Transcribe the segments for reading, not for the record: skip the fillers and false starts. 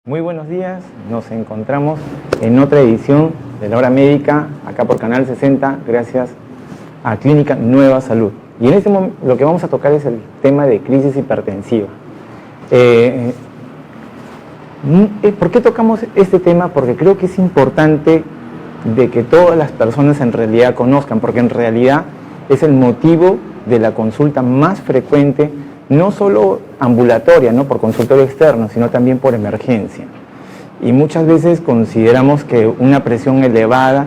Muy buenos días, nos encontramos en otra edición de La Hora Médica, acá por Canal 60, gracias a Clínica Nueva Salud. Y en este momento lo que vamos a tocar es el tema de crisis hipertensiva. ¿Por qué tocamos este tema? Porque creo que es importante de que todas las personas en realidad conozcan, porque en realidad es el motivo de la consulta más frecuente, no solo ambulatoria, ¿no?, por consultorio externo, sino también por emergencia. Y muchas veces consideramos que una presión elevada,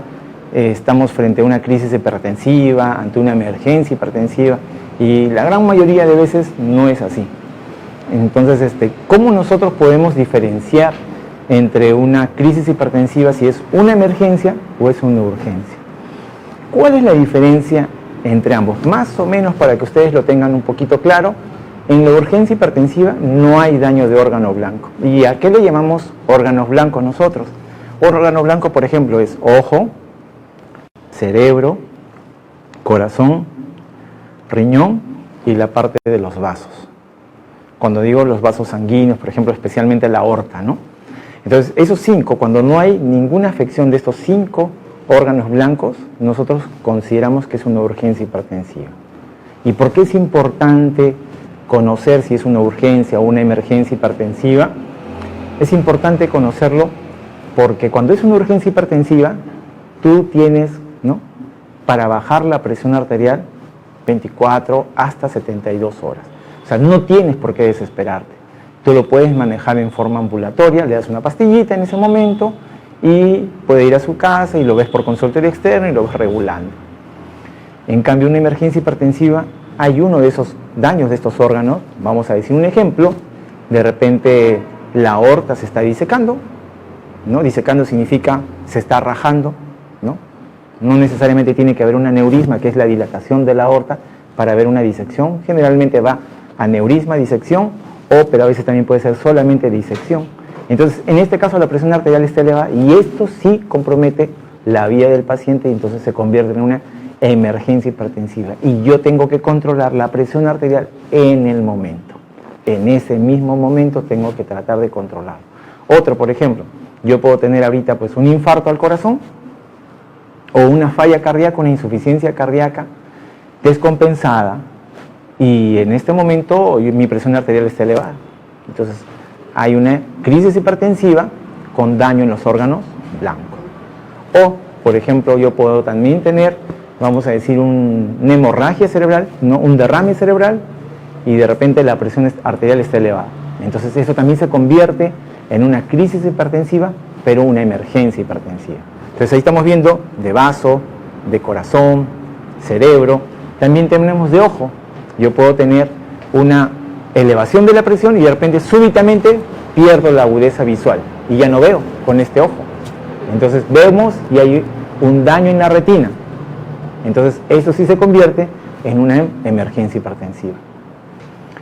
estamos frente a una crisis hipertensiva, ante una emergencia hipertensiva, y la gran mayoría de veces no es así. Entonces, ¿cómo nosotros podemos diferenciar entre una crisis hipertensiva si es una emergencia o es una urgencia? ¿Cuál es la diferencia entre ambos? Más o menos para que ustedes lo tengan un poquito claro. En la urgencia hipertensiva no hay daño de órgano blanco. ¿Y a qué le llamamos órganos blancos nosotros? Órgano blanco, por ejemplo, es ojo, cerebro, corazón, riñón y la parte de los vasos. Cuando digo los vasos sanguíneos, por ejemplo, especialmente la aorta, ¿no? Entonces, esos 5, cuando no hay ninguna afección de estos 5 órganos blancos, nosotros consideramos que es una urgencia hipertensiva. ¿Y por qué es importante conocer si es una urgencia o una emergencia hipertensiva? Es importante conocerlo porque cuando es una urgencia hipertensiva, tú tienes, ¿no?, para bajar la presión arterial 24 hasta 72 horas. O sea, no tienes por qué desesperarte. Tú lo puedes manejar en forma ambulatoria, le das una pastillita en ese momento y puede ir a su casa y lo ves por consultorio externo y lo ves regulando. En cambio, una emergencia hipertensiva, hay uno de esos daños de estos órganos, vamos a decir un ejemplo, de repente la aorta se está disecando, ¿no? Disecando significa se está rajando, ¿no? No necesariamente tiene que haber un aneurisma, que es la dilatación de la aorta, para ver una disección. Generalmente va aneurisma, disección, pero a veces también puede ser solamente disección. Entonces, en este caso la presión arterial está elevada y esto sí compromete la vida del paciente y entonces se convierte en una emergencia hipertensiva. Y yo tengo que controlar la presión arterial en el momento. En ese mismo momento tengo que tratar de controlarlo. Otro, por ejemplo, yo puedo tener ahorita pues un infarto al corazón o una falla cardíaca, una insuficiencia cardíaca descompensada, y en este momento mi presión arterial está elevada. Entonces hay una crisis hipertensiva con daño en los órganos blancos. O, por ejemplo, yo puedo también tener, vamos a decir, una hemorragia cerebral, ¿no?, un derrame cerebral, y de repente la presión arterial está elevada. Entonces eso también se convierte en una crisis hipertensiva, pero una emergencia hipertensiva. Entonces ahí estamos viendo de vaso, de corazón, cerebro. También tenemos de ojo. Yo puedo tener una elevación de la presión y de repente súbitamente pierdo la agudeza visual y ya no veo con este ojo. Entonces vemos y hay un daño en la retina. Entonces eso sí se convierte en una emergencia hipertensiva.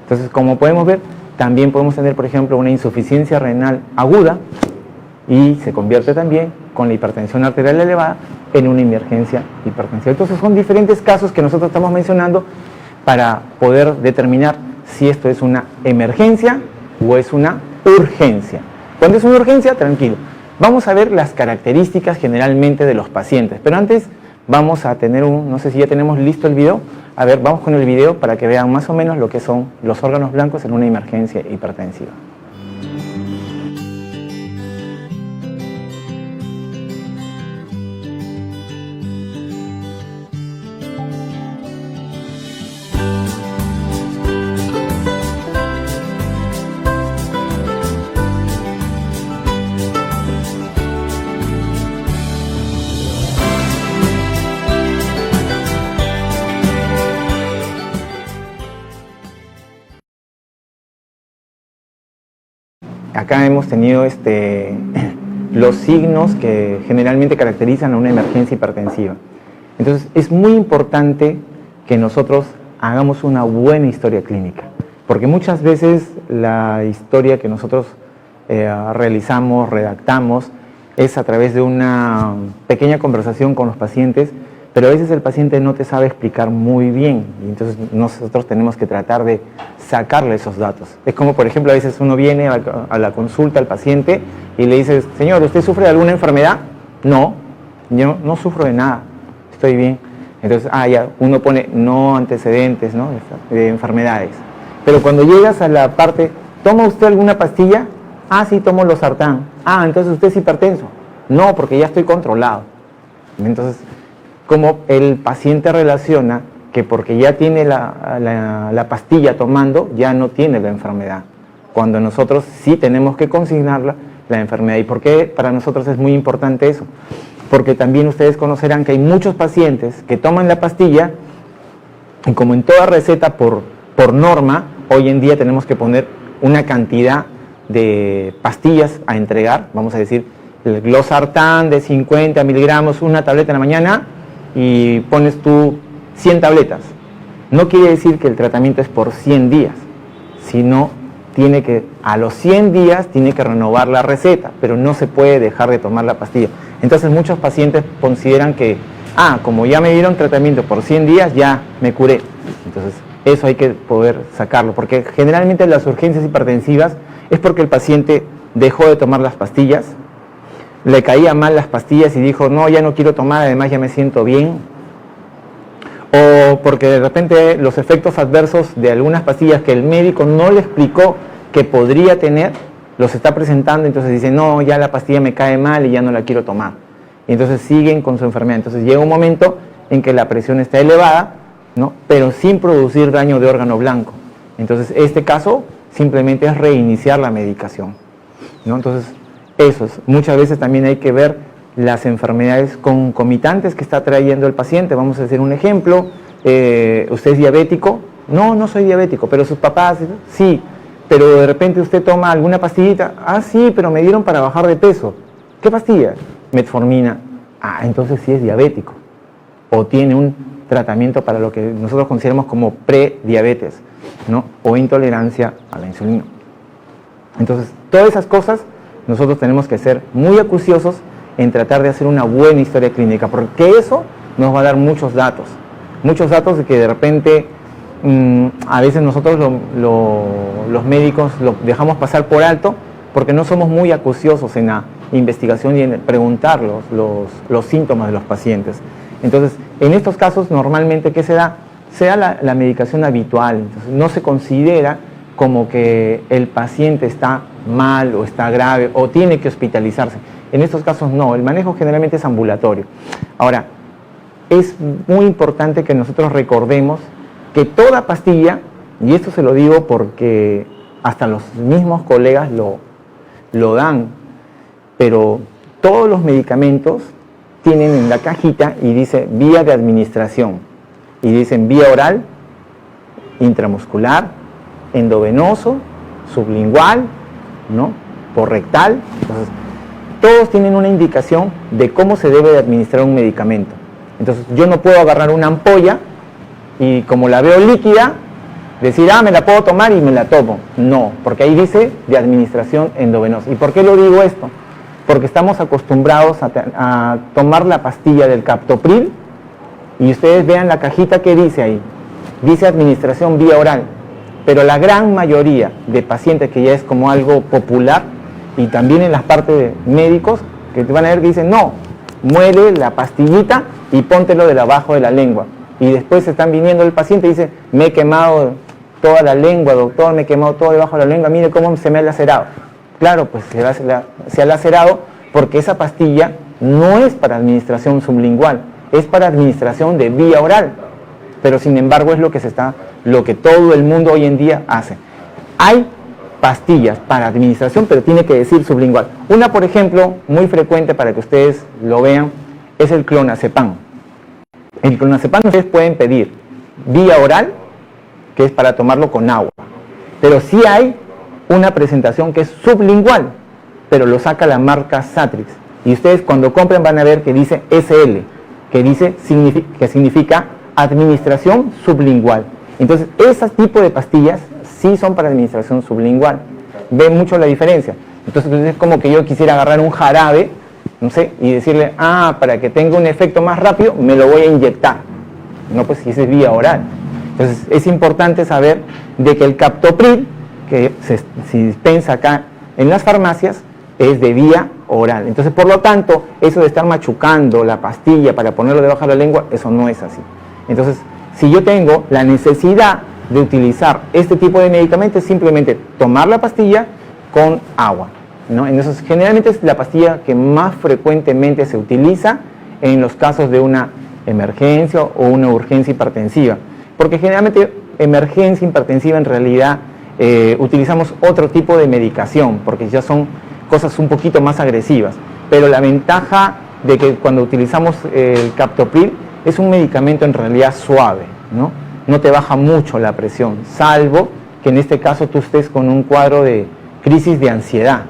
Entonces, como podemos ver, también podemos tener, por ejemplo, una insuficiencia renal aguda y se convierte también con la hipertensión arterial elevada en una emergencia hipertensiva. Entonces son diferentes casos que nosotros estamos mencionando para poder determinar si esto es una emergencia o es una urgencia. Cuando es una urgencia, tranquilo. Vamos a ver las características generalmente de los pacientes, pero antes vamos a tener no sé si ya tenemos listo el video. A ver, vamos con el video para que vean más o menos lo que son los órganos blancos en una emergencia hipertensiva. Acá hemos tenido los signos que generalmente caracterizan a una emergencia hipertensiva. Entonces es muy importante que nosotros hagamos una buena historia clínica, porque muchas veces la historia que nosotros realizamos, redactamos, es a través de una pequeña conversación con los pacientes, pero a veces el paciente no te sabe explicar muy bien, y entonces nosotros tenemos que tratar de sacarle esos datos. Es como, por ejemplo, a veces uno viene a la consulta al paciente y le dices, señor, ¿usted sufre de alguna enfermedad? No, yo no sufro de nada, estoy bien. Entonces, ya, uno pone no antecedentes, ¿no?, de enfermedades. Pero cuando llegas a la parte, ¿toma usted alguna pastilla? Sí, tomo losartán. Entonces usted es hipertenso. No, porque ya estoy controlado. Entonces, como el paciente relaciona que porque ya tiene la pastilla tomando, ya no tiene la enfermedad, cuando nosotros sí tenemos que consignarla, la enfermedad. ¿Y por qué para nosotros es muy importante eso? Porque también ustedes conocerán que hay muchos pacientes que toman la pastilla y, como en toda receta por norma, hoy en día tenemos que poner una cantidad de pastillas a entregar, vamos a decir, el glosartán de 50 miligramos, una tableta en la mañana, y pones tú 100 tabletas. No quiere decir que el tratamiento es por 100 días, sino a los 100 días tiene que renovar la receta, pero no se puede dejar de tomar la pastilla. Entonces muchos pacientes consideran que, como ya me dieron tratamiento por 100 días, ya me curé. Entonces eso hay que poder sacarlo, porque generalmente las urgencias hipertensivas es porque el paciente dejó de tomar las pastillas, le caía mal las pastillas y dijo, no, ya no quiero tomar, además ya me siento bien. O porque de repente los efectos adversos de algunas pastillas que el médico no le explicó que podría tener, los está presentando, entonces dice, no, ya la pastilla me cae mal y ya no la quiero tomar. Y entonces siguen con su enfermedad. Entonces llega un momento en que la presión está elevada, ¿no?, pero sin producir daño de órgano blanco. Entonces este caso simplemente es reiniciar la medicación, ¿no? Entonces muchas veces también hay que ver las enfermedades concomitantes que está trayendo el paciente. Vamos a hacer un ejemplo. ¿Usted es diabético? No, no soy diabético, pero sus papás, sí. Pero de repente usted toma alguna pastillita. Sí, pero me dieron para bajar de peso. ¿Qué pastilla? Metformina. Entonces sí es diabético. O tiene un tratamiento para lo que nosotros consideramos como prediabetes, ¿no?, o intolerancia a la insulina. Entonces, todas esas cosas nosotros tenemos que ser muy acuciosos en tratar de hacer una buena historia clínica, porque eso nos va a dar muchos datos de que de repente a veces nosotros los médicos lo dejamos pasar por alto porque no somos muy acuciosos en la investigación y en preguntar los síntomas de los pacientes. Entonces, en estos casos normalmente, ¿qué se da? Se da la medicación habitual. Entonces, no se considera como que el paciente está mal o está grave o tiene que hospitalizarse. En estos casos no, el manejo generalmente es ambulatorio. Ahora, es muy importante que nosotros recordemos que toda pastilla, y esto se lo digo porque hasta los mismos colegas lo dan, pero todos los medicamentos tienen en la cajita y dice vía de administración, y dicen vía oral, intramuscular, endovenoso, sublingual, ¿no?, por rectal. Entonces, todos tienen una indicación de cómo se debe de administrar un medicamento. Entonces, yo no puedo agarrar una ampolla y, como la veo líquida, decir, me la puedo tomar y me la tomo. No, porque ahí dice de administración endovenosa. ¿Y por qué lo digo esto? Porque estamos acostumbrados a tomar la pastilla del captopril y ustedes vean la cajita que dice ahí. Dice administración vía oral. Pero la gran mayoría de pacientes, que ya es como algo popular, y también en las partes de médicos, que te van a ver que dicen, no, muele la pastillita y póntelo de abajo de la lengua. Y después están viniendo el paciente y dice, me he quemado toda la lengua, doctor, me he quemado todo debajo de la lengua, mire cómo se me ha lacerado. Claro, pues se ha lacerado porque esa pastilla no es para administración sublingual, es para administración de vía oral. Pero sin embargo es lo que todo el mundo hoy en día hace. Hay pastillas para administración, pero tiene que decir sublingual. Una, por ejemplo, muy frecuente para que ustedes lo vean, es el clonazepam. El clonazepam ustedes pueden pedir vía oral, que es para tomarlo con agua. Pero sí hay una presentación que es sublingual, pero lo saca la marca Satrix. Y ustedes cuando compren van a ver que dice SL, que significa administración sublingual. Entonces, ese tipo de pastillas sí son para administración sublingual. Ven mucho la diferencia. Entonces, es como que yo quisiera agarrar un jarabe no sé, y decirle, para que tenga un efecto más rápido, me lo voy a inyectar. No, pues si esa es vía oral. Entonces, es importante saber de que el captopril, que se dispensa acá en las farmacias, es de vía oral. Entonces, por lo tanto, eso de estar machucando la pastilla para ponerlo debajo de la lengua, eso no es así. Entonces, si yo tengo la necesidad de utilizar este tipo de medicamentos, simplemente tomar la pastilla con agua, ¿no? Entonces, generalmente es la pastilla que más frecuentemente se utiliza en los casos de una emergencia o una urgencia hipertensiva, porque generalmente emergencia hipertensiva en realidad utilizamos otro tipo de medicación, porque ya son cosas un poquito más agresivas, pero la ventaja de que cuando utilizamos el captopril es un medicamento en realidad suave, ¿no? No te baja mucho la presión, salvo que en este caso tú estés con un cuadro de crisis de ansiedad,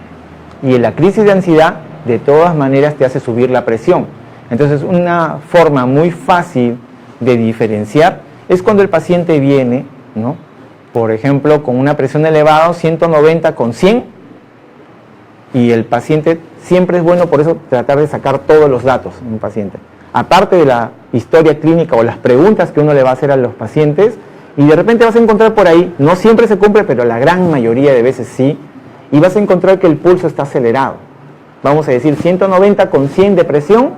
y en la crisis de ansiedad de todas maneras te hace subir la presión. Entonces, una forma muy fácil de diferenciar es cuando el paciente viene, ¿no? Por ejemplo, con una presión elevada, 190 con 100, y el paciente, siempre es bueno por eso tratar de sacar todos los datos en un paciente, aparte de la historia clínica o las preguntas que uno le va a hacer a los pacientes, y de repente vas a encontrar por ahí, no siempre se cumple, pero la gran mayoría de veces sí, y vas a encontrar que el pulso está acelerado. Vamos a decir 190 con 100 de presión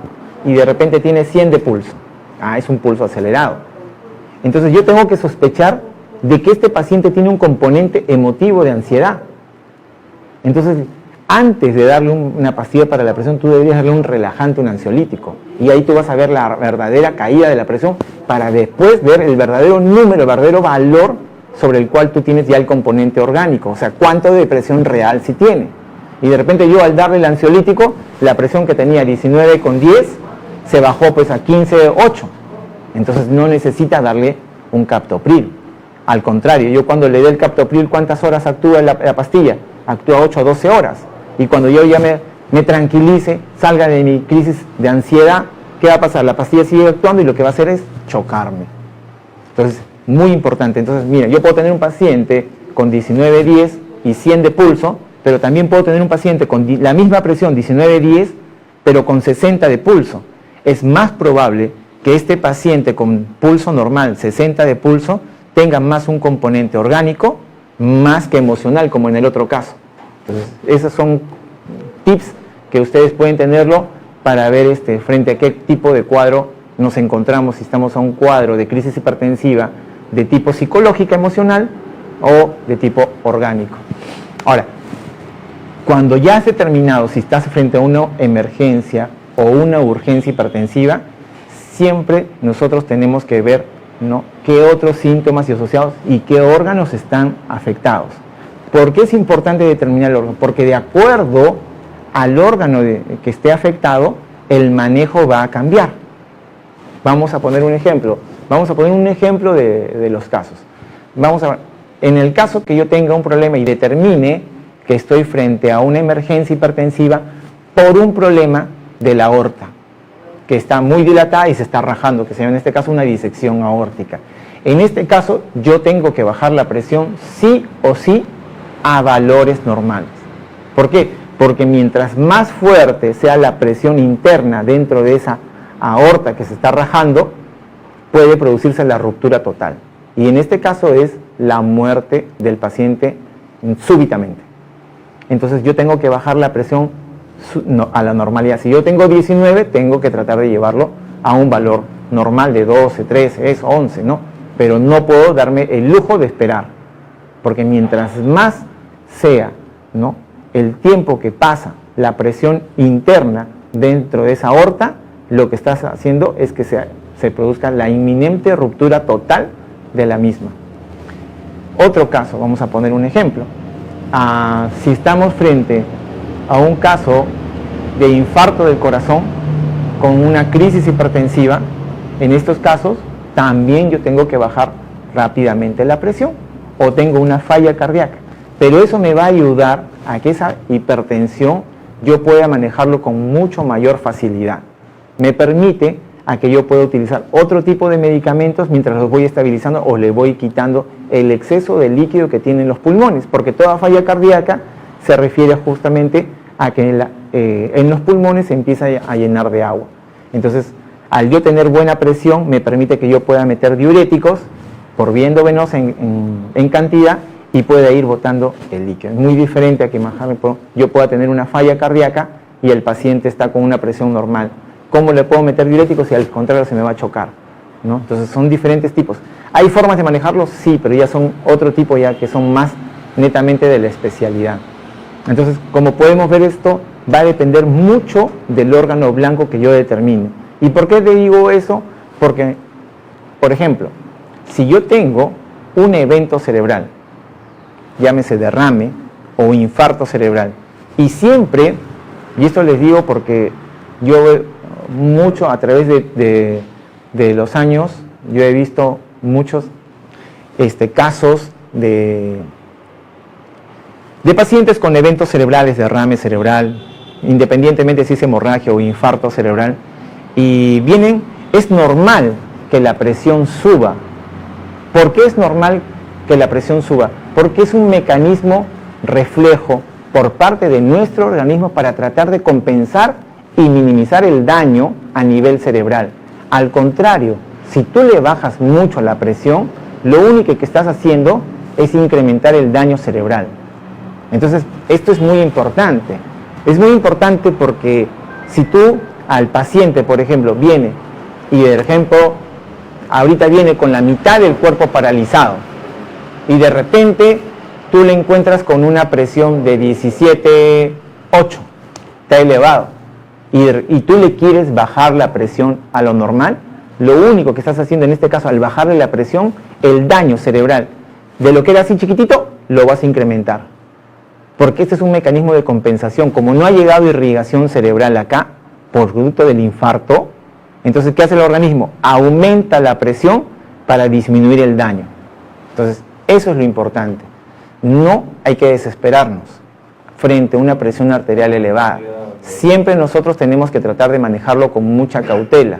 y de repente tiene 100 de pulso. Es un pulso acelerado. Entonces yo tengo que sospechar de que este paciente tiene un componente emotivo de ansiedad. Entonces, antes de darle una pastilla para la presión, tú deberías darle un relajante, un ansiolítico. Y ahí tú vas a ver la verdadera caída de la presión para después ver el verdadero número, el verdadero valor sobre el cual tú tienes ya el componente orgánico. O sea, cuánto de presión real sí tiene. Y de repente yo al darle el ansiolítico, la presión que tenía 19,10 se bajó pues a 15,8. Entonces no necesita darle un captopril. Al contrario, yo cuando le dé el captopril, ¿cuántas horas actúa la pastilla? Actúa 8 a 12 horas. Y cuando yo ya me tranquilice, salga de mi crisis de ansiedad, ¿qué va a pasar? La pastilla sigue actuando y lo que va a hacer es chocarme. Entonces, muy importante. Entonces, mira, yo puedo tener un paciente con 19,10 y 100 de pulso, pero también puedo tener un paciente con la misma presión, 19,10, pero con 60 de pulso. Es más probable que este paciente con pulso normal, 60 de pulso, tenga más un componente orgánico, más que emocional, como en el otro caso. Entonces, esos son tips que ustedes pueden tenerlo para ver frente a qué tipo de cuadro nos encontramos, si estamos a un cuadro de crisis hipertensiva de tipo psicológica, emocional o de tipo orgánico. Ahora, cuando ya has determinado si estás frente a una emergencia o una urgencia hipertensiva, siempre nosotros tenemos que ver, ¿no?, qué otros síntomas y asociados y qué órganos están afectados. ¿Por qué es importante determinar el órgano? Porque de acuerdo al órgano que esté afectado, el manejo va a cambiar. Vamos a poner un ejemplo. Vamos a poner un ejemplo de los casos. En el caso que yo tenga un problema y determine que estoy frente a una emergencia hipertensiva por un problema de la aorta, que está muy dilatada y se está rajando, que se llama en este caso una disección aórtica. En este caso yo tengo que bajar la presión sí o sí a valores normales. ¿Por qué? Porque mientras más fuerte sea la presión interna dentro de esa aorta que se está rajando, puede producirse la ruptura total. Y en este caso es la muerte del paciente súbitamente. Entonces yo tengo que bajar la presión a la normalidad. Si yo tengo 19, tengo que tratar de llevarlo a un valor normal de 12, 13, es 11, ¿no? Pero no puedo darme el lujo de esperar, porque mientras más sea, ¿no?, el tiempo que pasa la presión interna dentro de esa aorta, lo que estás haciendo es que se produzca la inminente ruptura total de la misma. Otro caso, vamos a poner un ejemplo. Si estamos frente a un caso de infarto del corazón con una crisis hipertensiva, en estos casos también yo tengo que bajar rápidamente la presión o tengo una falla cardíaca, pero eso me va a ayudar a que esa hipertensión yo pueda manejarlo con mucho mayor facilidad. Me permite a que yo pueda utilizar otro tipo de medicamentos mientras los voy estabilizando o le voy quitando el exceso de líquido que tienen los pulmones, porque toda falla cardíaca se refiere justamente a que en los pulmones se empieza a llenar de agua. Entonces, al yo tener buena presión, me permite que yo pueda meter diuréticos por vía endovenosa en cantidad y pueda ir botando el líquido. Es muy diferente a que yo pueda tener una falla cardíaca y el paciente está con una presión normal. ¿Cómo le puedo meter diuréticos si al contrario se me va a chocar? ¿No? Entonces son diferentes tipos. ¿Hay formas de manejarlos? Sí, pero ya son otro tipo, ya que son más netamente de la especialidad. Entonces, como podemos ver, esto va a depender mucho del órgano blanco que yo determine. ¿Y por qué te digo eso? Porque, por ejemplo, si yo tengo un evento cerebral, llámese derrame o infarto cerebral, y siempre, y esto les digo porque yo mucho a través de los años, yo he visto muchos casos de pacientes con eventos cerebrales, derrame cerebral, independientemente si es hemorragia o infarto cerebral, y es normal que la presión suba. ¿Por qué es normal que la presión suba? Porque es un mecanismo reflejo por parte de nuestro organismo para tratar de compensar y minimizar el daño a nivel cerebral. Al contrario, si tú le bajas mucho la presión, lo único que estás haciendo es incrementar el daño cerebral. Entonces, esto es muy importante. Es muy importante porque si tú al paciente, por ejemplo, viene y, por ejemplo, ahorita viene con la mitad del cuerpo paralizado y de repente tú le encuentras con una presión de 17,8, está elevado, y tú le quieres bajar la presión a lo normal, lo único que estás haciendo en este caso al bajarle la presión, el daño cerebral de lo que era así chiquitito, lo vas a incrementar. Porque este es un mecanismo de compensación. Como no ha llegado irrigación cerebral acá, por producto del infarto, entonces, ¿qué hace el organismo? Aumenta la presión para disminuir el daño. Entonces, eso es lo importante. No hay que desesperarnos frente a una presión arterial elevada. Siempre nosotros tenemos que tratar de manejarlo con mucha cautela,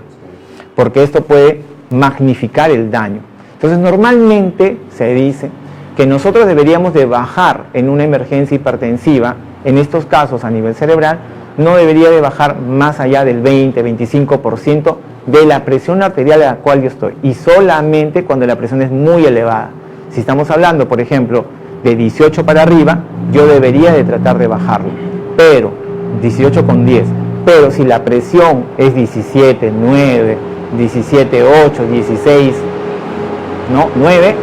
porque esto puede magnificar el daño. Entonces, normalmente se dice que nosotros deberíamos de bajar en una emergencia hipertensiva, en estos casos a nivel cerebral, no debería de bajar más allá del 20-25% de la presión arterial a la cual yo estoy, y solamente cuando la presión es muy elevada. Si estamos hablando, por ejemplo, de 18 para arriba, yo debería de tratar de bajarlo, pero 18,10. Pero si la presión es 17,9, 17,8, 16, no, 9,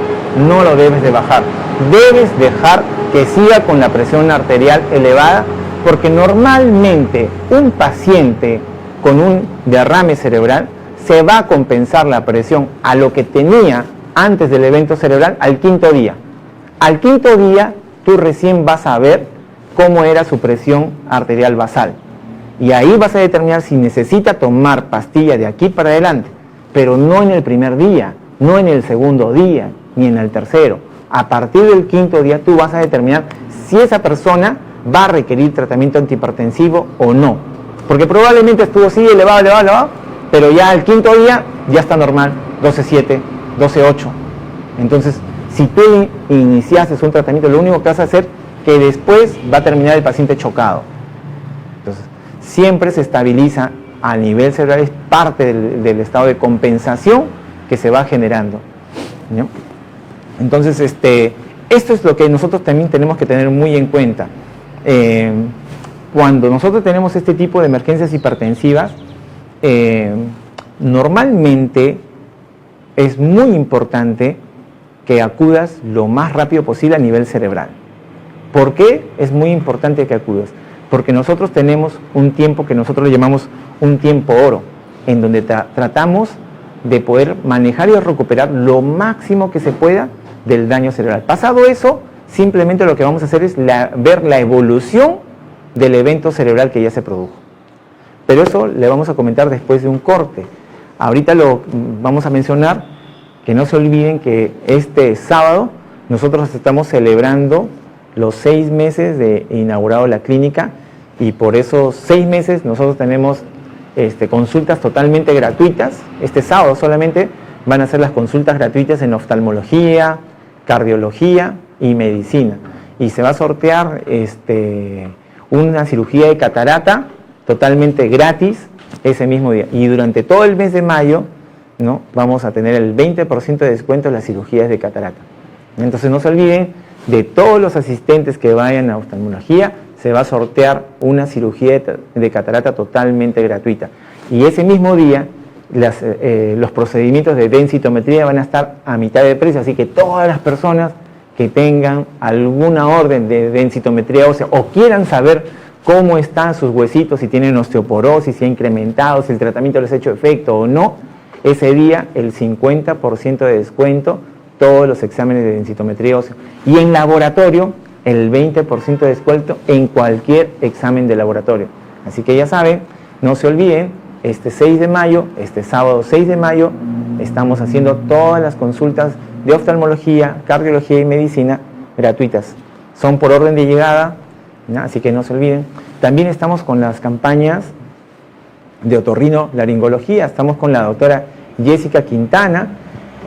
no lo debes de bajar. Debes dejar que siga con la presión arterial elevada, porque normalmente un paciente con un derrame cerebral se va a compensar la presión a lo que tenía antes del evento cerebral al quinto día. Al quinto día tú recién vas a ver cómo era su presión arterial basal. Y ahí vas a determinar si necesita tomar pastilla de aquí para adelante, pero no en el primer día, no en el segundo día, ni en el tercero. A partir del quinto día tú vas a determinar si esa persona va a requerir tratamiento antihipertensivo o no. Porque probablemente estuvo así elevado, pero ya al quinto día ya está normal, 12,7, 12,8. Entonces, si tú iniciaste un tratamiento, lo único que vas a hacer es que después va a terminar el paciente chocado. Entonces, siempre se estabiliza a nivel cerebral, es parte del estado de compensación que se va generando, ¿no? Entonces, esto es lo que nosotros también tenemos que tener muy en cuenta. Cuando nosotros tenemos este tipo de emergencias hipertensivas, normalmente es muy importante que acudas lo más rápido posible a nivel cerebral. ¿Por qué es muy importante que acudas? Porque nosotros tenemos un tiempo que nosotros le llamamos un tiempo oro, en donde tratamos de poder manejar y recuperar lo máximo que se pueda del daño cerebral. Pasado eso, simplemente lo que vamos a hacer es ver la evolución del evento cerebral que ya se produjo. Pero eso le vamos a comentar después de un corte. Ahorita lo vamos a mencionar, que no se olviden que este sábado nosotros estamos celebrando los 6 meses de inaugurado la clínica, y por esos 6 meses nosotros tenemos consultas totalmente gratuitas. Este sábado solamente van a ser las consultas gratuitas en oftalmología, cardiología y medicina, y se va a sortear una cirugía de catarata totalmente gratis ese mismo día. Y durante todo el mes de mayo, ¿no?, vamos a tener el 20% de descuento en las cirugías de catarata. Entonces no se olviden, de todos los asistentes que vayan a oftalmología, se va a sortear una cirugía de catarata totalmente gratuita. Y ese mismo día, los procedimientos de densitometría van a estar a mitad de precio, así que todas las personas que tengan alguna orden de densitometría ósea o quieran saber cómo están sus huesitos, si tienen osteoporosis, si ha incrementado, si el tratamiento les ha hecho efecto o no, ese día el 50% de descuento, todos los exámenes de densitometría ósea. Y en laboratorio, el 20% de descuento en cualquier examen de laboratorio. Así que ya saben, no se olviden, este 6 de mayo, este sábado 6 de mayo, estamos haciendo todas las consultas de oftalmología, cardiología y medicina gratuitas. Son por orden de llegada, ¿no? Así que no se olviden. También estamos con las campañas de otorrinolaringología. Estamos con la doctora Jessica Quintana,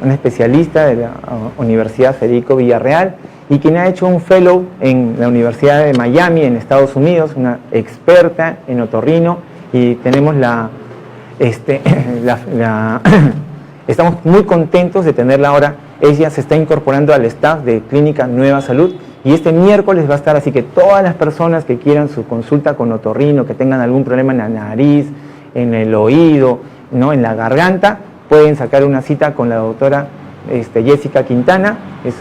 una especialista de la Universidad Federico Villarreal y quien ha hecho un fellow en la Universidad de Miami, en Estados Unidos, una experta en otorrino, y tenemos estamos muy contentos de tenerla ahora. Ella se está incorporando al staff de Clínica Nueva Salud y este miércoles va a estar, así que todas las personas que quieran su consulta con otorrino, que tengan algún problema en la nariz, en el oído, ¿no?, en la garganta, pueden sacar una cita con la doctora Jessica Quintana. Es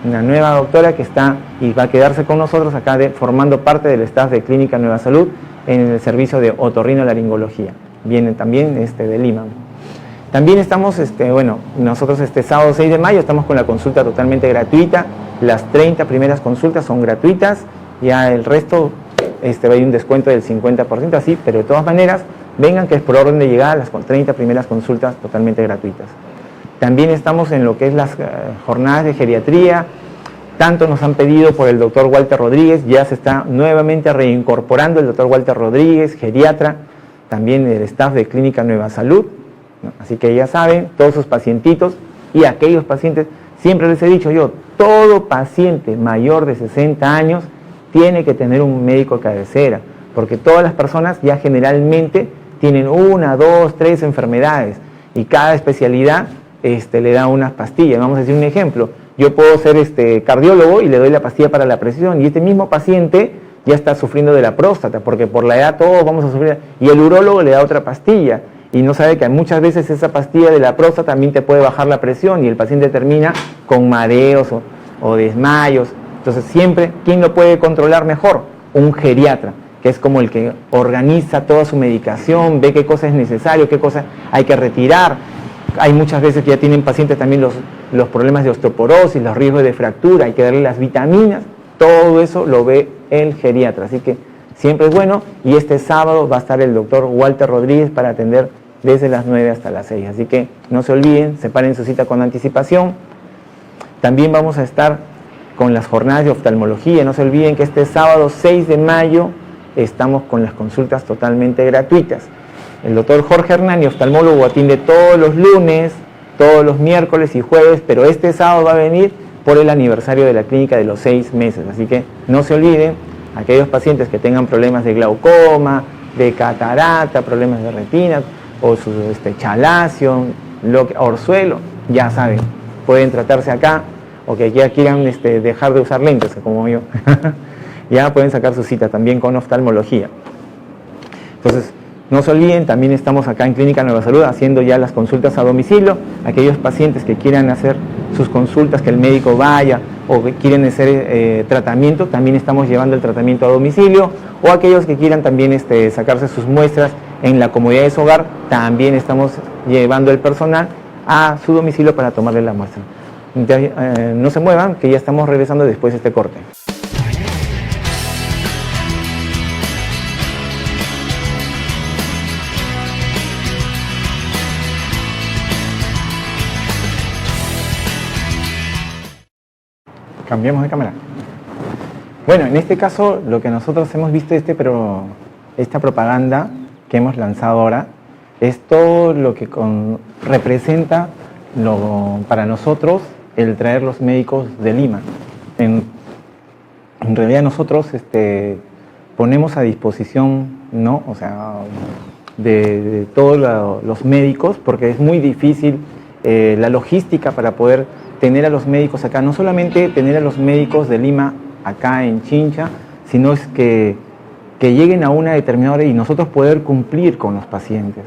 una nueva doctora que está y va a quedarse con nosotros acá formando parte del staff de Clínica Nueva Salud en el servicio de otorrinolaringología. Vienen también de Lima. También estamos, nosotros este sábado 6 de mayo estamos con la consulta totalmente gratuita. Las 30 primeras consultas son gratuitas, ya el resto va a ir un descuento del 50%, así, pero de todas maneras, vengan que es por orden de llegada las 30 primeras consultas totalmente gratuitas. También estamos en lo que es las jornadas de geriatría. Tanto nos han pedido por el doctor Walter Rodríguez, ya se está nuevamente reincorporando el doctor Walter Rodríguez, geriatra, también el staff de Clínica Nueva Salud, ¿no? Así que ya saben, todos sus pacientitos y aquellos pacientes, siempre les he dicho yo, todo paciente mayor de 60 años tiene que tener un médico de cabecera, porque todas las personas ya generalmente tienen 1, 2, 3 enfermedades y cada especialidad le da unas pastillas. Vamos a decir un ejemplo, yo puedo ser cardiólogo y le doy la pastilla para la presión y este mismo paciente ya está sufriendo de la próstata, porque por la edad todos vamos a sufrir, y el urólogo le da otra pastilla y no sabe que muchas veces esa pastilla de la próstata también te puede bajar la presión y el paciente termina con mareos o desmayos. Entonces siempre, ¿quién lo puede controlar mejor? Un geriatra, que es como el que organiza toda su medicación, ve qué cosa es necesario, qué cosa hay que retirar. Hay muchas veces que ya tienen pacientes también los problemas de osteoporosis, los riesgos de fractura, hay que darle las vitaminas, todo eso lo ve el geriatra, así que siempre es bueno. Y este sábado va a estar el doctor Walter Rodríguez para atender desde las 9 hasta las 6, así que no se olviden, separen su cita con anticipación. También vamos a estar con las jornadas de oftalmología, no se olviden que este sábado 6 de mayo estamos con las consultas totalmente gratuitas. El doctor Jorge Hernani, oftalmólogo, atiende todos los lunes, todos los miércoles y jueves, pero este sábado va a venir por el aniversario de la clínica de los 6 meses. Así que no se olviden, aquellos pacientes que tengan problemas de glaucoma, de catarata, problemas de retina, o su chalacio, orzuelo, ya saben, pueden tratarse acá, o que ya quieran dejar de usar lentes, como yo, ya pueden sacar su cita también con oftalmología. Entonces, no se olviden, también estamos acá en Clínica Nueva Salud haciendo ya las consultas a domicilio. Aquellos pacientes que quieran hacer sus consultas, que el médico vaya, o que quieren hacer tratamiento, también estamos llevando el tratamiento a domicilio. O aquellos que quieran también sacarse sus muestras en la comodidad de su hogar, también estamos llevando el personal a su domicilio para tomarle la muestra. No se muevan, que ya estamos regresando después de este corte. Cambiamos de cámara. Bueno, en este caso lo que nosotros hemos visto esta propaganda que hemos lanzado ahora es todo lo que representa para nosotros el traer los médicos de Lima. En realidad nosotros, ponemos a disposición, ¿no? O sea, de todos los médicos, porque es muy difícil la logística para poder tener a los médicos acá, no solamente tener a los médicos de Lima acá en Chincha, sino es que lleguen a una determinada hora y nosotros poder cumplir con los pacientes.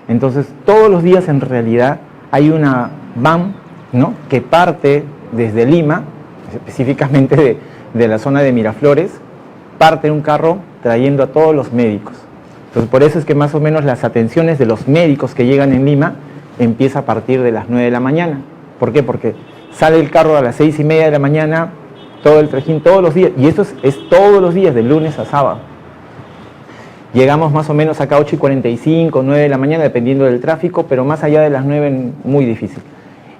Entonces, todos los días en realidad hay una van, ¿no?, que parte desde Lima, específicamente de la zona de Miraflores, parte un carro trayendo a todos los médicos. Entonces, por eso es que más o menos las atenciones de los médicos que llegan en Lima empieza a partir de las 9 de la mañana. ¿Por qué? Porque sale el carro a las 6:30 de la mañana, todo el trajín, todos los días, y esto es todos los días, de lunes a sábado. Llegamos más o menos acá a 8:45, 9 de la mañana, dependiendo del tráfico, pero más allá de las 9 muy difícil.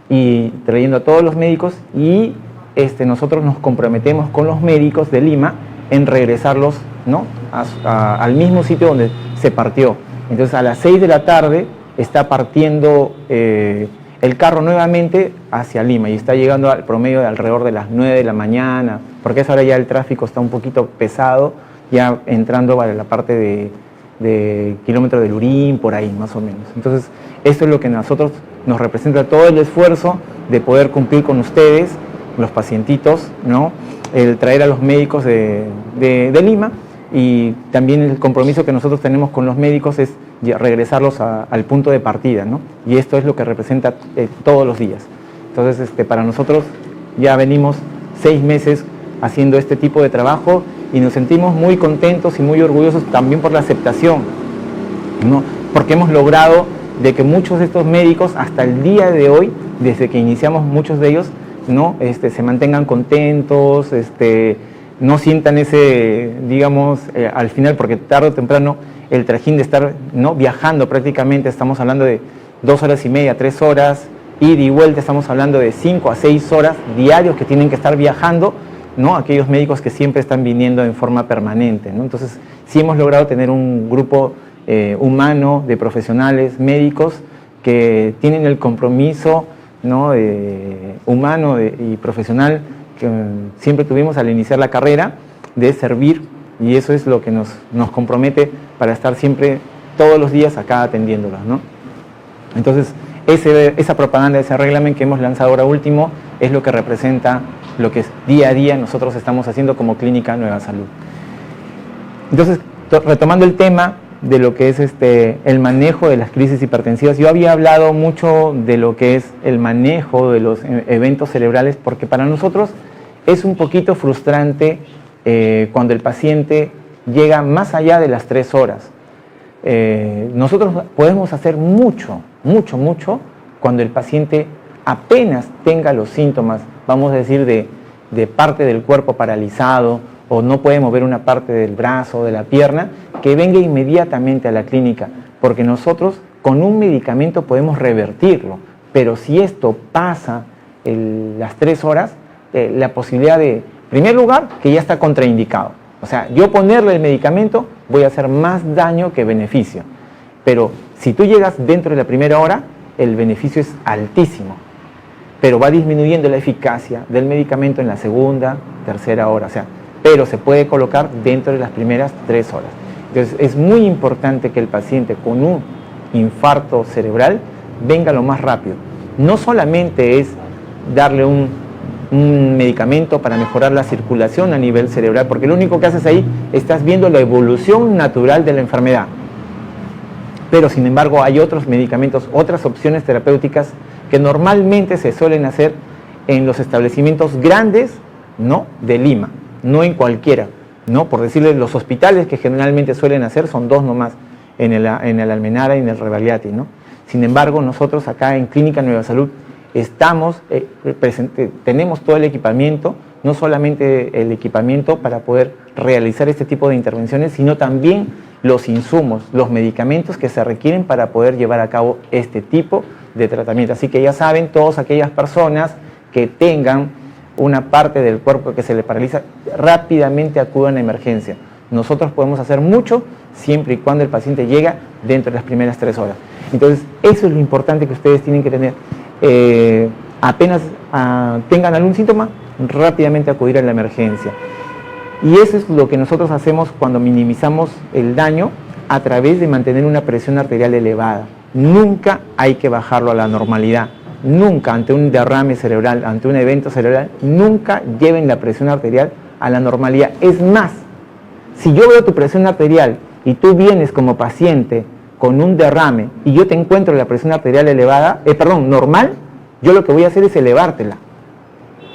Y trayendo a todos los médicos, y nosotros nos comprometemos con los médicos de Lima en regresarlos, ¿no?, al mismo sitio donde se partió. Entonces a las 6 de la tarde está partiendo el carro nuevamente hacia Lima y está llegando al promedio de alrededor de las 9 de la mañana, porque a esa hora ya el tráfico está un poquito pesado, ya entrando a la parte de kilómetro del Lurín, por ahí más o menos. Entonces, esto es lo que a nosotros nos representa todo el esfuerzo de poder cumplir con ustedes, los pacientitos, ¿no?, el traer a los médicos de Lima, y también el compromiso que nosotros tenemos con los médicos es regresarlos al punto de partida, ¿no? Y esto es lo que representa todos los días. Entonces, para nosotros ya venimos 6 meses haciendo este tipo de trabajo y nos sentimos muy contentos y muy orgullosos también por la aceptación, ¿no?, porque hemos logrado de que muchos de estos médicos hasta el día de hoy, desde que iniciamos, muchos de ellos, ¿no?, se mantengan contentos, no sientan ese, digamos, al final, porque tarde o temprano el trajín de estar, ¿no?, viajando prácticamente, estamos hablando de 2 horas y media, 3 horas, ida y vuelta, estamos hablando de 5 a 6 horas diarios que tienen que estar viajando, ¿no?, aquellos médicos que siempre están viniendo en forma permanente, ¿no? Entonces, sí hemos logrado tener un grupo humano de profesionales médicos que tienen el compromiso, ¿no?, humano y profesional que siempre tuvimos al iniciar la carrera, de servir, y eso es lo que nos compromete para estar siempre, todos los días acá atendiéndolos, ¿no? Entonces, esa propaganda, ese reglamento que hemos lanzado ahora último, es lo que representa lo que día a día nosotros estamos haciendo como Clínica Nueva Salud. Entonces, retomando el tema de lo que es el manejo de las crisis hipertensivas, yo había hablado mucho de lo que es el manejo de los eventos cerebrales, porque para nosotros es un poquito frustrante cuando el paciente llega más allá de las 3 horas. Nosotros podemos hacer mucho cuando el paciente apenas tenga los síntomas, vamos a decir, de parte del cuerpo paralizado, o no puede mover una parte del brazo o de la pierna, que venga inmediatamente a la clínica, porque nosotros con un medicamento podemos revertirlo, pero si esto pasa las 3 horas, la posibilidad de, en primer lugar, que ya está contraindicado. O sea, yo ponerle el medicamento voy a hacer más daño que beneficio, pero si tú llegas dentro de la primera hora, el beneficio es altísimo, pero va disminuyendo la eficacia del medicamento en la segunda, tercera hora, o sea, pero se puede colocar dentro de las primeras 3 horas. Entonces, es muy importante que el paciente con un infarto cerebral venga lo más rápido. No solamente es darle un medicamento para mejorar la circulación a nivel cerebral, porque lo único que haces ahí, estás viendo la evolución natural de la enfermedad. Pero, sin embargo, hay otros medicamentos, otras opciones terapéuticas que normalmente se suelen hacer en los establecimientos grandes, ¿no?, de Lima, no en cualquiera, ¿no? Por decirles, los hospitales que generalmente suelen hacer son 2 nomás, en el Almenara y en el Rebagliati, ¿no? Sin embargo, nosotros acá en Clínica Nueva Salud estamos tenemos todo el equipamiento, no solamente el equipamiento para poder realizar este tipo de intervenciones, sino también los insumos, los medicamentos que se requieren para poder llevar a cabo este tipo de tratamiento. Así que ya saben, todas aquellas personas que tengan una parte del cuerpo que se le paraliza, rápidamente acudan a emergencia. Nosotros podemos hacer mucho siempre y cuando el paciente llega dentro de las primeras 3 horas. Entonces, eso es lo importante que ustedes tienen que tener. Apenas tengan algún síntoma, rápidamente acudir a la emergencia. Y eso es lo que nosotros hacemos cuando minimizamos el daño a través de mantener una presión arterial elevada. Nunca hay que bajarlo a la normalidad. Nunca ante un derrame cerebral, ante un evento cerebral, nunca lleven la presión arterial a la normalidad. Es más, si yo veo tu presión arterial y tú vienes como paciente con un derrame y yo te encuentro la presión arterial elevada, normal, yo lo que voy a hacer es elevártela.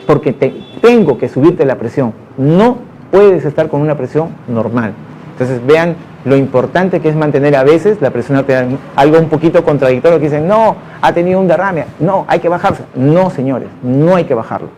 Porque tengo que subirte la presión. No puedes estar con una presión normal. Entonces vean lo importante que es mantener a veces la presión arterial. Algo un poquito contradictorio que dicen, no, ha tenido un derrame, no, hay que bajarse. No, señores, no hay que bajarlo.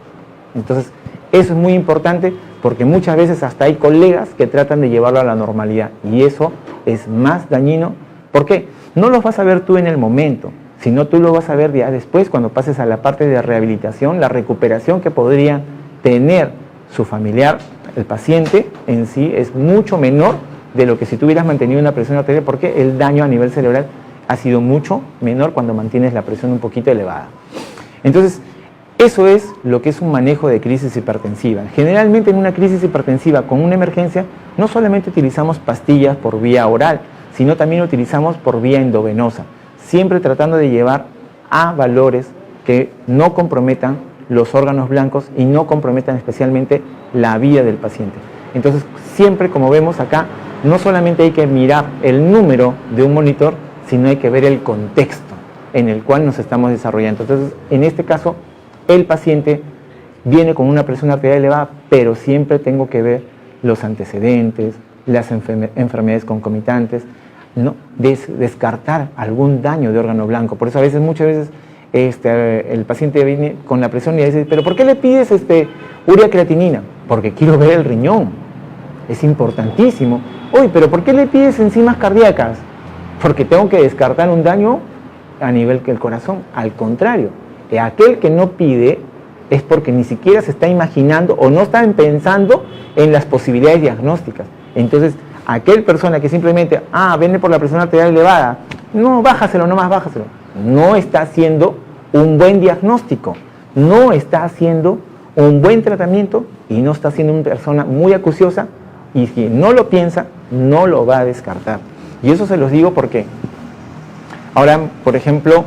Entonces eso es muy importante porque muchas veces hasta hay colegas que tratan de llevarlo a la normalidad y eso es más dañino. ¿Por qué? No lo vas a ver tú en el momento, sino tú lo vas a ver ya después cuando pases a la parte de rehabilitación, la recuperación que podría tener su familiar, el paciente en sí es mucho menor de lo que si tú hubieras mantenido una presión arterial, porque el daño a nivel cerebral ha sido mucho menor cuando mantienes la presión un poquito elevada. Entonces, eso es lo que es un manejo de crisis hipertensiva. Generalmente en una crisis hipertensiva con una emergencia, no solamente utilizamos pastillas por vía oral, sino también utilizamos por vía endovenosa, siempre tratando de llevar a valores que no comprometan los órganos blancos y no comprometan especialmente la vida del paciente. Entonces, siempre, como vemos acá, no solamente hay que mirar el número de un monitor, sino hay que ver el contexto en el cual nos estamos desarrollando. Entonces, en este caso, el paciente viene con una presión arterial elevada, pero siempre tengo que ver los antecedentes, las enfermedades concomitantes, ¿no? Descartar algún daño de órgano blanco. Por eso a veces, muchas veces, el paciente viene con la presión y dice, ¿pero por qué le pides urea creatinina? Porque quiero ver el riñón, es importantísimo. Uy, ¿pero por qué le pides enzimas cardíacas? Porque tengo que descartar un daño a nivel del corazón. Al contrario, aquel que no pide es porque ni siquiera se está imaginando o no está pensando en las posibilidades diagnósticas. Entonces, aquel persona que simplemente, viene por la presión arterial elevada, no, bájaselo nomás, bájaselo. No está haciendo un buen diagnóstico, no está haciendo un buen tratamiento y no está siendo una persona muy acuciosa y si no lo piensa, no lo va a descartar. Y eso se los digo porque ahora, por ejemplo,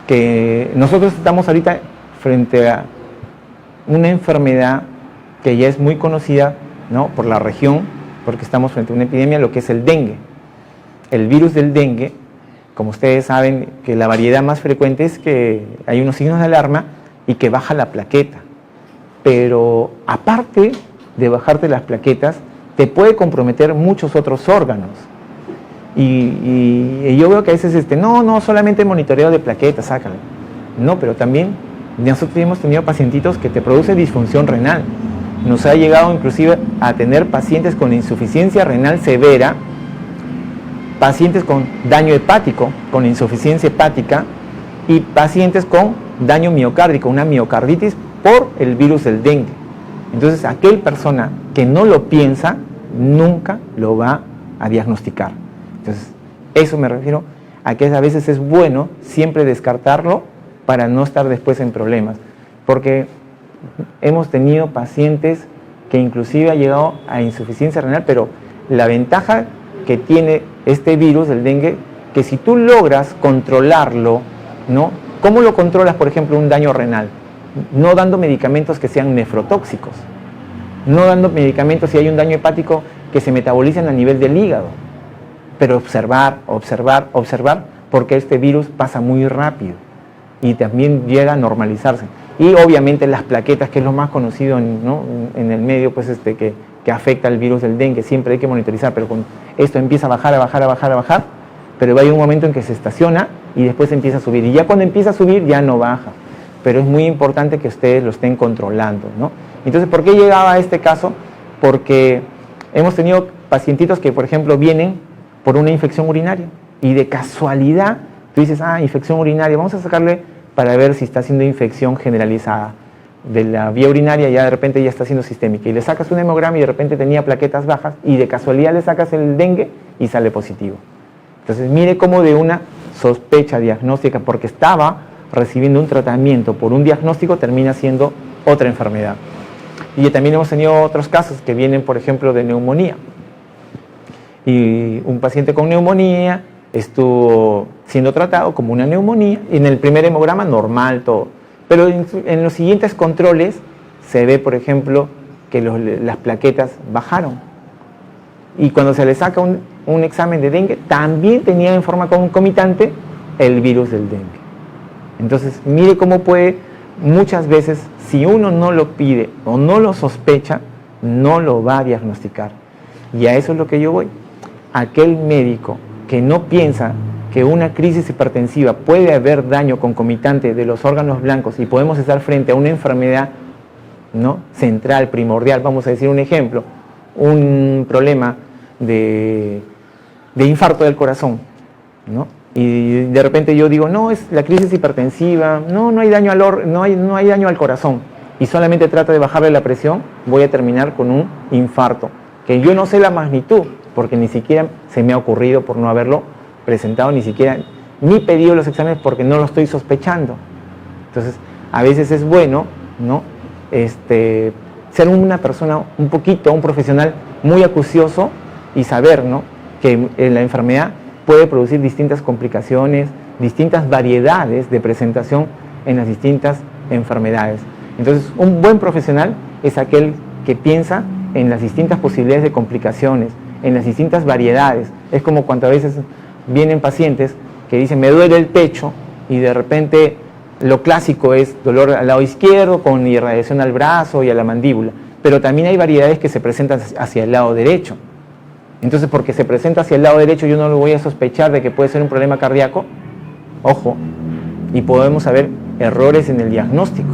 que nosotros estamos ahorita frente a una enfermedad que ya es muy conocida, ¿no?, por la región, porque estamos frente a una epidemia, lo que es el dengue. El virus del dengue, como ustedes saben, que la variedad más frecuente es que hay unos signos de alarma y que baja la plaqueta. Pero aparte de bajarte las plaquetas, te puede comprometer muchos otros órganos. Y yo veo que a veces, no, solamente monitoreo de plaquetas, sácalo. No, pero también nosotros hemos tenido pacientitos que te produce disfunción renal. Nos ha llegado inclusive a tener pacientes con insuficiencia renal severa, pacientes con daño hepático, con insuficiencia hepática y pacientes con daño miocárdico, una miocarditis por el virus del dengue. Entonces, aquella persona que no lo piensa, nunca lo va a diagnosticar. Entonces, eso me refiero a que a veces es bueno siempre descartarlo para no estar después en problemas. Porque hemos tenido pacientes que inclusive han llegado a insuficiencia renal, pero la ventaja que tiene este virus del dengue, que si tú logras controlarlo, ¿no? ¿Cómo lo controlas, por ejemplo, un daño renal? No dando medicamentos que sean nefrotóxicos, no dando medicamentos si hay un daño hepático que se metabolizan a nivel del hígado, pero observar, porque este virus pasa muy rápido y también llega a normalizarse. Y obviamente las plaquetas, que es lo más conocido, ¿no?, en el medio, pues que afecta al virus del dengue, siempre hay que monitorizar, pero con esto empieza a bajar, pero hay un momento en que se estaciona y después empieza a subir, y ya cuando empieza a subir ya no baja, pero es muy importante que ustedes lo estén controlando, ¿no? Entonces, ¿por qué llegaba a este caso? Porque hemos tenido pacientitos que, por ejemplo, vienen por una infección urinaria y de casualidad tú dices, infección urinaria, vamos a sacarle para ver si está haciendo infección generalizada de la vía urinaria, ya de repente ya está siendo sistémica, y le sacas un hemograma y de repente tenía plaquetas bajas y de casualidad le sacas el dengue y sale positivo. Entonces mire cómo de una sospecha diagnóstica, porque estaba recibiendo un tratamiento por un diagnóstico, termina siendo otra enfermedad. Y también hemos tenido otros casos que vienen, por ejemplo, de neumonía. Y un paciente con neumonía estuvo siendo tratado como una neumonía, y en el primer hemograma normal todo. Pero en los siguientes controles se ve, por ejemplo, que las plaquetas bajaron. Y cuando se le saca un examen de dengue, también tenía en forma concomitante el virus del dengue. Entonces, mire cómo puede, muchas veces, si uno no lo pide o no lo sospecha, no lo va a diagnosticar. Y a eso es lo que yo voy. Aquel médico que no piensa que una crisis hipertensiva puede haber daño concomitante de los órganos blancos y podemos estar frente a una enfermedad, ¿no?, central, primordial, vamos a decir un ejemplo, un problema de infarto del corazón, ¿no? Y de repente yo digo, no, es la crisis hipertensiva, no hay daño no hay daño al corazón, y solamente trata de bajarle la presión, voy a terminar con un infarto, que yo no sé la magnitud, porque ni siquiera se me ha ocurrido por no haberlo presentado, ni pedido los exámenes porque no lo estoy sospechando. Entonces, a veces es bueno, ¿no?, ser una persona un profesional muy acucioso y saber, ¿no?, que la enfermedad puede producir distintas complicaciones, distintas variedades de presentación en las distintas enfermedades. Entonces, un buen profesional es aquel que piensa en las distintas posibilidades de complicaciones, en las distintas variedades. Es como cuando a veces vienen pacientes que dicen, me duele el pecho, y de repente lo clásico es dolor al lado izquierdo con irradiación al brazo y a la mandíbula, pero también hay variedades que se presentan hacia el lado derecho. Entonces, porque se presenta hacia el lado derecho, yo no lo voy a sospechar de que puede ser un problema cardíaco. Ojo, y podemos saber errores en el diagnóstico.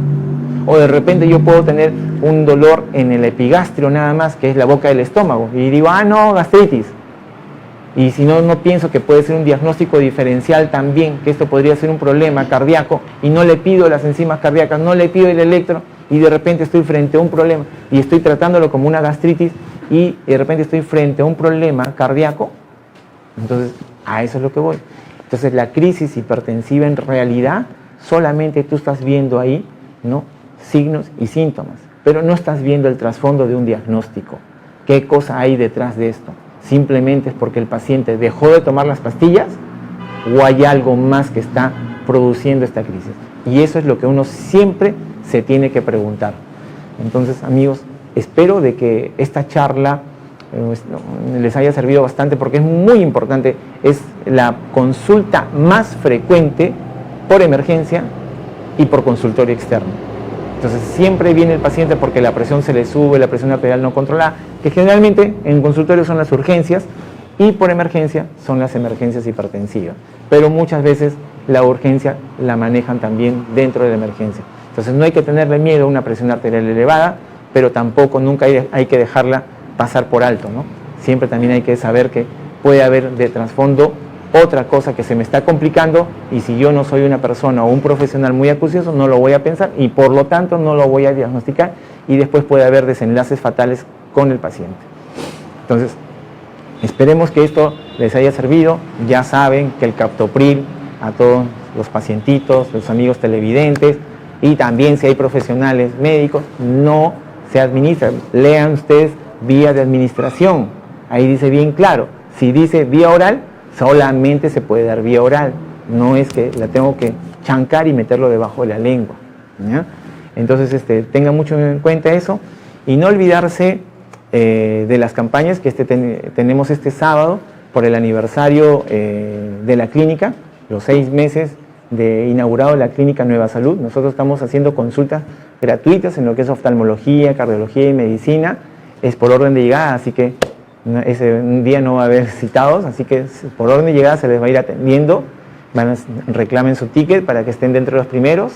O de repente yo puedo tener un dolor en el epigastrio nada más, que es la boca del estómago, y digo, no, gastritis. Y si no pienso que puede ser un diagnóstico diferencial también, que esto podría ser un problema cardíaco, y no le pido las enzimas cardíacas, no le pido el electro, y de repente estoy frente a un problema, y estoy tratándolo como una gastritis, y de repente estoy frente a un problema cardíaco. Entonces, a eso es lo que voy. Entonces, la crisis hipertensiva en realidad, solamente tú estás viendo ahí, ¿no?, signos y síntomas, pero no estás viendo el trasfondo de un diagnóstico. ¿Qué cosa hay detrás de esto? ¿Simplemente es porque el paciente dejó de tomar las pastillas o hay algo más que está produciendo esta crisis? Y eso es lo que uno siempre se tiene que preguntar. Entonces, amigos, espero de que esta charla les haya servido bastante, porque es muy importante. Es la consulta más frecuente por emergencia y por consultorio externo. Entonces, siempre viene el paciente porque la presión se le sube, la presión arterial no controlada, que generalmente en consultorio son las urgencias, y por emergencia son las emergencias hipertensivas. Pero muchas veces la urgencia la manejan también dentro de la emergencia. Entonces, no hay que tenerle miedo a una presión arterial elevada, pero tampoco nunca hay que dejarla pasar por alto, ¿no? Siempre también hay que saber que puede haber de trasfondo otra cosa que se me está complicando, y si yo no soy una persona o un profesional muy acucioso, no lo voy a pensar y por lo tanto no lo voy a diagnosticar, y después puede haber desenlaces fatales con el paciente. Entonces, esperemos que esto les haya servido. Ya saben que el captopril a todos los pacientitos, los amigos televidentes, y también si hay profesionales médicos, no se administra. Lean ustedes vía de administración, ahí dice bien claro. Si dice vía oral, solamente se puede dar vía oral, no es que la tengo que chancar y meterlo debajo de la lengua, ¿ya? Entonces, tengan mucho en cuenta eso, y no olvidarse de las campañas que tenemos este sábado por el aniversario de la clínica, los 6 meses de inaugurado la clínica Nueva Salud. Nosotros estamos haciendo consultas gratuitas en lo que es oftalmología, cardiología y medicina. Es por orden de llegada, así que ese día no va a haber citados, así que por orden de llegada se les va a ir atendiendo. Reclamen su ticket para que estén dentro de los primeros.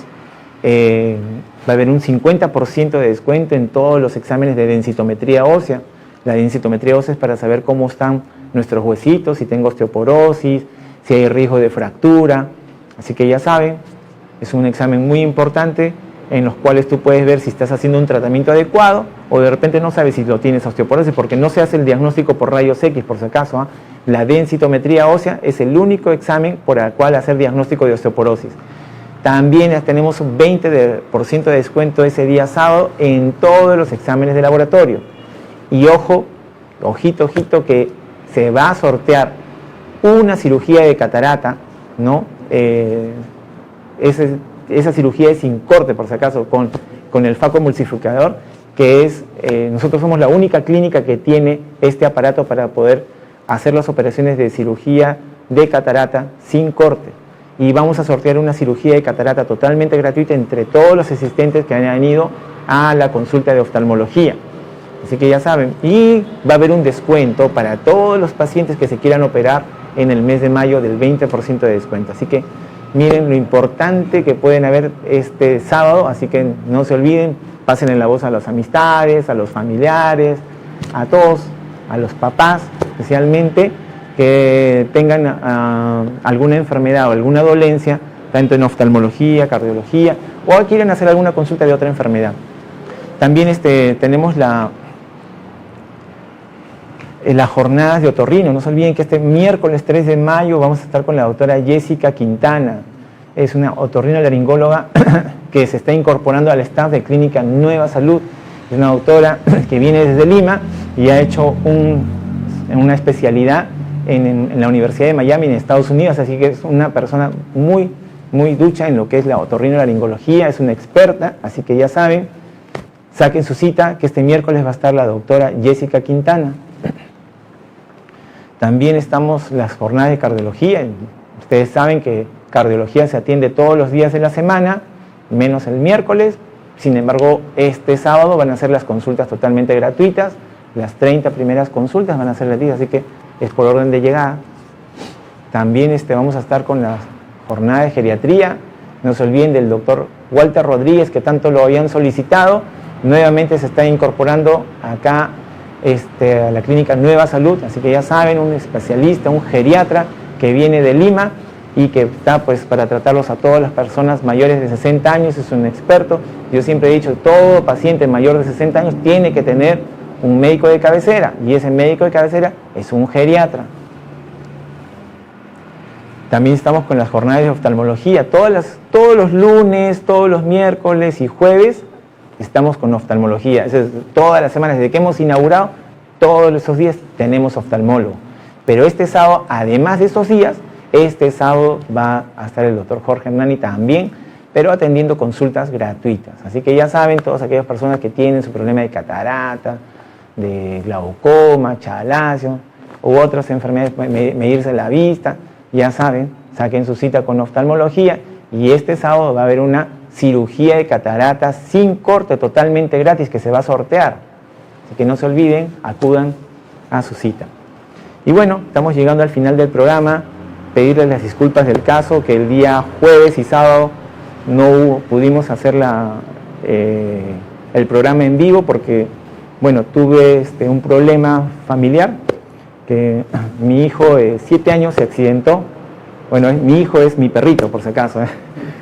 Va a haber un 50% de descuento en todos los exámenes de densitometría ósea. La densitometría ósea es para saber cómo están nuestros huesitos, si tengo osteoporosis, si hay riesgo de fractura. Así que ya saben, es un examen muy importante en los cuales tú puedes ver si estás haciendo un tratamiento adecuado, o de repente no sabes si lo tienes osteoporosis, porque no se hace el diagnóstico por rayos X, por si acaso. La densitometría ósea es el único examen por el cual hacer diagnóstico de osteoporosis. También tenemos un 20% de descuento ese día sábado en todos los exámenes de laboratorio. Y ojo, ojito, que se va a sortear una cirugía de catarata, ¿no? Esa cirugía es sin corte, por si acaso, con el facoemulsificador, que es, nosotros somos la única clínica que tiene este aparato para poder hacer las operaciones de cirugía de catarata sin corte. Y vamos a sortear una cirugía de catarata totalmente gratuita entre todos los asistentes que han ido a la consulta de oftalmología. Así que ya saben, y va a haber un descuento para todos los pacientes que se quieran operar en el mes de mayo del 20% de descuento. Así que miren lo importante que pueden haber este sábado, así que no se olviden, pasen en la voz a las amistades, a los familiares, a todos, a los papás especialmente, que tengan alguna enfermedad o alguna dolencia, tanto en oftalmología, cardiología, o quieren hacer alguna consulta de otra enfermedad. También tenemos las jornadas de otorrino. No se olviden que este miércoles 3 de mayo vamos a estar con la doctora Jessica Quintana. Es una otorrinolaringóloga que se está incorporando al staff de Clínica Nueva Salud. Es una doctora que viene desde Lima y ha hecho una especialidad en la Universidad de Miami, en Estados Unidos, así que es una persona muy ducha en lo que es la otorrinolaringología, es una experta, así que ya saben, saquen su cita, que este miércoles va a estar la doctora Jessica Quintana. También estamos las jornadas de cardiología. Ustedes saben que cardiología se atiende todos los días de la semana, menos el miércoles. Sin embargo, este sábado van a ser las consultas totalmente gratuitas. Las 30 primeras consultas van a ser gratuitas, así que es por orden de llegada. También vamos a estar con las jornadas de geriatría. No se olviden del doctor Walter Rodríguez, que tanto lo habían solicitado. Nuevamente se está incorporando acá a la Clínica Nueva Salud, así que ya saben, un especialista, un geriatra que viene de Lima y que está pues para tratarlos a todas las personas mayores de 60 años, es un experto. Yo siempre he dicho, todo paciente mayor de 60 años tiene que tener un médico de cabecera, y ese médico de cabecera es un geriatra. También estamos con las jornadas de oftalmología, todos los lunes, todos los miércoles y jueves estamos con oftalmología. Todas las semanas, desde que hemos inaugurado, todos esos días tenemos oftalmólogo. Pero este sábado, además de esos días, este sábado va a estar el doctor Jorge Hernani también, pero atendiendo consultas gratuitas. Así que ya saben, todas aquellas personas que tienen su problema de catarata, de glaucoma, chalacio u otras enfermedades, medirse la vista, ya saben, saquen su cita con oftalmología, y este sábado va a haber una cirugía de cataratas sin corte, totalmente gratis, que se va a sortear. Así que no se olviden, acudan a su cita. Y bueno, estamos llegando al final del programa. Pedirles las disculpas del caso, que el día jueves y sábado no pudimos hacer el programa en vivo porque, bueno, tuve un problema familiar, que mi hijo de 7 años se accidentó. Bueno, mi hijo es mi perrito, por si acaso,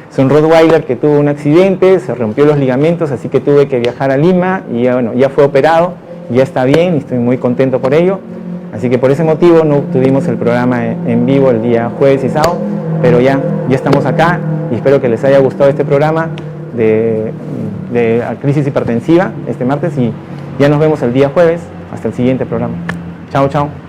Es un Rottweiler que tuvo un accidente, se rompió los ligamentos, así que tuve que viajar a Lima y ya fue operado, ya está bien y estoy muy contento por ello. Así que por ese motivo no tuvimos el programa en vivo el día jueves y sábado, pero ya estamos acá y espero que les haya gustado este programa de crisis hipertensiva este martes, y ya nos vemos el día jueves. Hasta el siguiente programa. Chao, chao.